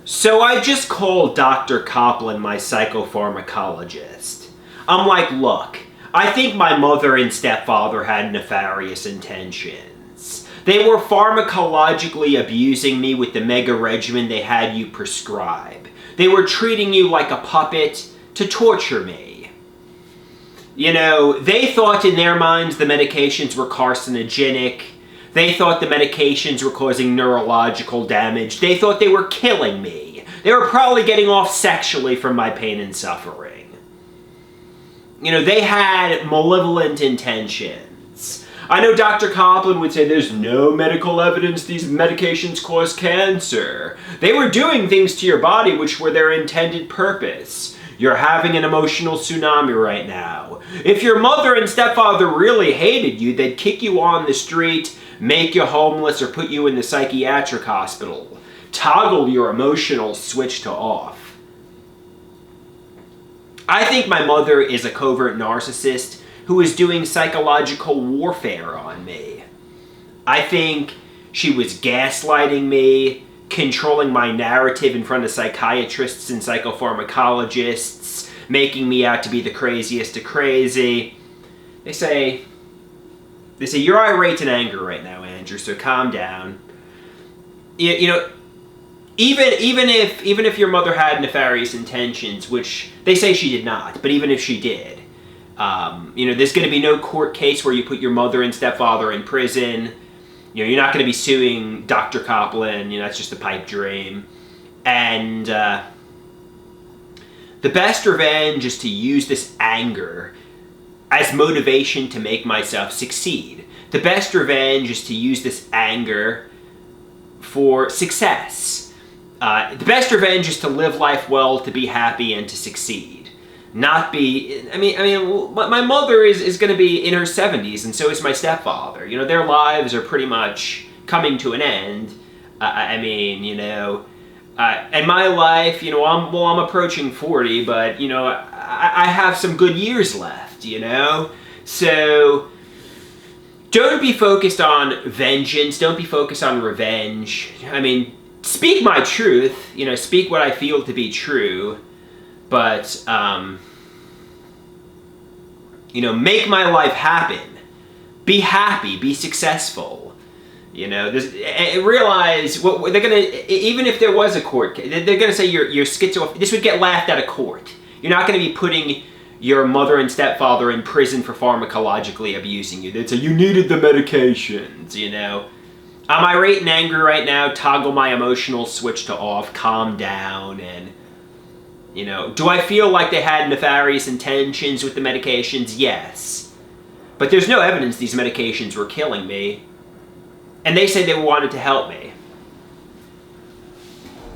So I just called Dr. Copland, my psychopharmacologist. I'm like, look, I think my mother and stepfather had nefarious intentions. They were pharmacologically abusing me with the mega regimen they had you prescribe. They were treating you like a puppet to torture me. You know, they thought in their minds the medications were carcinogenic. They thought the medications were causing neurological damage. They thought they were killing me. They were probably getting off sexually from my pain and suffering. You know, they had malevolent intentions. I know Dr. Copland would say there's no medical evidence these medications cause cancer. They were doing things to your body which were their intended purpose. You're having an emotional tsunami right now. If your mother and stepfather really hated you, they'd kick you on the street, make you homeless, or put you in the psychiatric hospital. Toggle your emotional switch to off. I think my mother is a covert narcissist who is doing psychological warfare on me. I think she was gaslighting me, controlling my narrative in front of psychiatrists and psychopharmacologists, making me out to be the craziest of crazy. They say, you're irate and angry right now, Andrew, so calm down. You know, even if your mother had nefarious intentions, which they say she did not, but even if she did, you know, there's going to be no court case where you put your mother and stepfather in prison. You know, you're not going to be suing Dr. Copland. You know, that's just a pipe dream. And the best revenge is to use this anger as motivation to make myself succeed. The best revenge is to use this anger for success. The best revenge is to live life well, to be happy, and to succeed. Not be... I mean, my mother is going to be in her 70s, and so is my stepfather. You know, their lives are pretty much coming to an end. I mean, you know... and my life, you know, I'm approaching 40, but, you know, I have some good years left, you know? So, don't be focused on vengeance. Don't be focused on revenge. I mean, speak my truth. You know, speak what I feel to be true. But, you know, make my life happen. Be happy. Be successful. You know, realize what they're gonna. Even if there was a court case, they're gonna say you're schizophrenic. This would get laughed out of court. You're not gonna be putting your mother and stepfather in prison for pharmacologically abusing you. They'd say you needed the medications. You know, I'm irate and angry right now. Toggle my emotional switch to off. Calm down. And you know, do I feel like they had nefarious intentions with the medications? Yes, but there's no evidence these medications were killing me. And they say they wanted to help me.